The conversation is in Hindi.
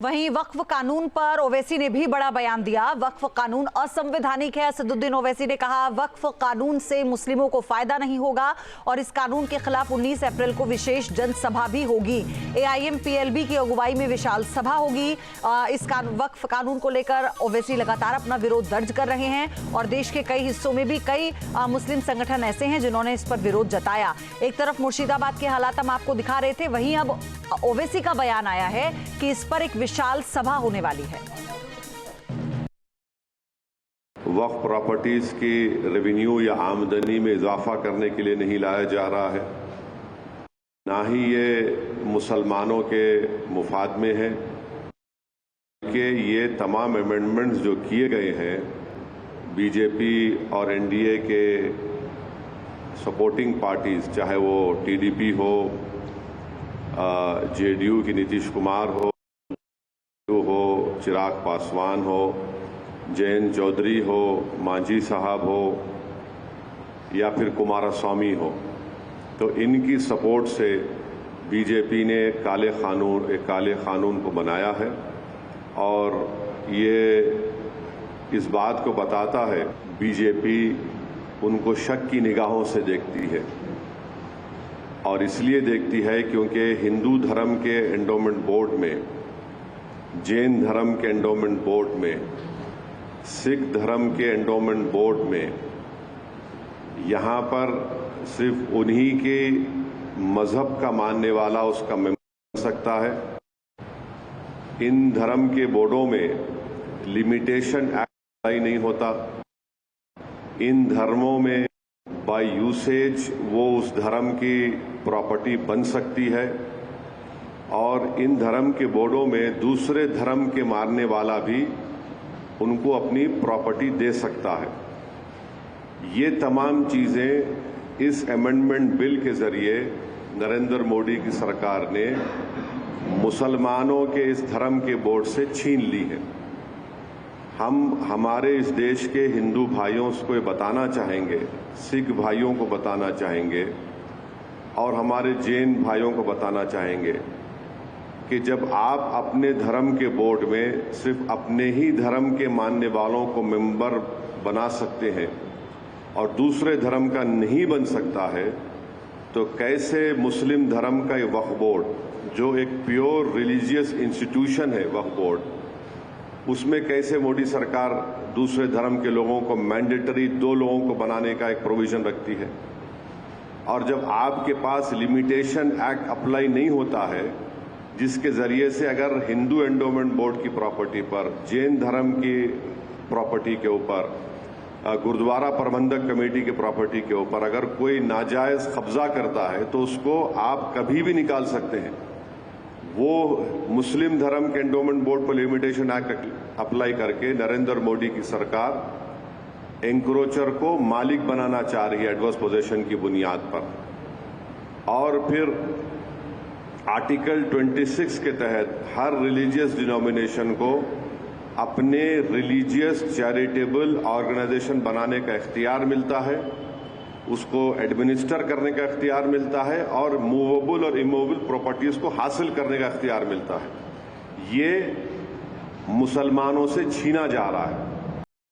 वहीं वक्फ कानून पर ओवैसी ने भी बड़ा बयान दिया। वक्फ कानून असंवैधानिक है। असदुद्दीन ओवैसी ने कहा, वक्फ कानून से मुस्लिमों को फायदा नहीं होगा और इस कानून के खिलाफ 19 अप्रैल को विशेष जनसभा भी होगी। AIM-PLB की अगुवाई में विशाल सभा होगी। इस वक्फ कानून को लेकर ओवैसी लगातार अपना विरोध दर्ज कर रहे हैं और देश के कई हिस्सों में भी कई मुस्लिम संगठन ऐसे हैं जिन्होंने इस पर विरोध जताया। एक तरफ मुर्शिदाबाद के हालात हम आपको दिखा रहे थे, वहीं अब ओवैसी का बयान आया है कि इस पर एक विशाल सभा होने वाली है। वक्फ प्रॉपर्टीज की रेवेन्यू या आमदनी में इजाफा करने के लिए नहीं लाया जा रहा है, ना ही ये मुसलमानों के मुफाद में है कि ये तमाम अमेंडमेंट्स जो किए गए हैं बीजेपी और NDA के सपोर्टिंग पार्टीज, चाहे वो TDP हो, JDU की नीतीश कुमार हो, चिराग पासवान हो, जयंत चौधरी हो, मांझी साहब हो या फिर कुमारस्वामी हो, तो इनकी सपोर्ट से बीजेपी ने एक काले कानून को बनाया है और ये इस बात को बताता है बीजेपी उनको शक की निगाहों से देखती है और इसलिए देखती है क्योंकि हिंदू धर्म के एंडोमेंट बोर्ड में, जैन धर्म के एंडोमेंट बोर्ड में, सिख धर्म के एंडोमेंट बोर्ड में यहाँ पर सिर्फ उन्हीं के मजहब का मानने वाला उसका मेंबर बन सकता है। इन धर्म के बोर्डों में लिमिटेशन एक्ट अप्लाई नहीं होता। इन धर्मों में बाय यूसेज वो उस धर्म की प्रॉपर्टी बन सकती है और इन धर्म के बोर्डों में दूसरे धर्म के मानने वाला भी उनको अपनी प्रॉपर्टी दे सकता है। ये तमाम चीजें इस अमेंडमेंट बिल के जरिए नरेंद्र मोदी की सरकार ने मुसलमानों के इस धर्म के बोर्ड से छीन ली है। हम हमारे इस देश के हिंदू भाइयों को बताना चाहेंगे, सिख भाइयों को बताना चाहेंगे और हमारे जैन भाइयों को बताना चाहेंगे कि जब आप अपने धर्म के बोर्ड में सिर्फ अपने ही धर्म के मानने वालों को मेंबर बना सकते हैं और दूसरे धर्म का नहीं बन सकता है, तो कैसे मुस्लिम धर्म का ये वक्फ बोर्ड, जो एक प्योर रिलीजियस इंस्टीट्यूशन है वक्फ बोर्ड, उसमें कैसे मोदी सरकार दूसरे धर्म के लोगों को मैंडेटरी 2 लोगों को बनाने का एक प्रोविजन रखती है। और जब आपके पास लिमिटेशन एक्ट अप्लाई नहीं होता है, जिसके जरिए से अगर हिंदू एंडोमेंट बोर्ड की प्रॉपर्टी पर, जैन धर्म की प्रॉपर्टी के ऊपर, गुरुद्वारा प्रबंधक कमेटी की प्रॉपर्टी के ऊपर अगर कोई नाजायज कब्जा करता है तो उसको आप कभी भी निकाल सकते हैं। वो मुस्लिम धर्म के एंडोमेंट बोर्ड पर लिमिटेशन एक्ट अप्लाई करके नरेंद्र मोदी की सरकार एंक्रोचर को मालिक बनाना चाह रही है एडवर्स पोजेशन की बुनियाद पर। और फिर आर्टिकल 26 के तहत हर रिलीजियस डिनोमिनेशन को अपने रिलीजियस चैरिटेबल ऑर्गेनाइजेशन बनाने का इख्तियार मिलता है, उसको एडमिनिस्टर करने का इख्तियार मिलता है और मूवेबल और इमूवेबल प्रॉपर्टीज को हासिल करने का इख्तियार मिलता है। ये मुसलमानों से छीना जा रहा है।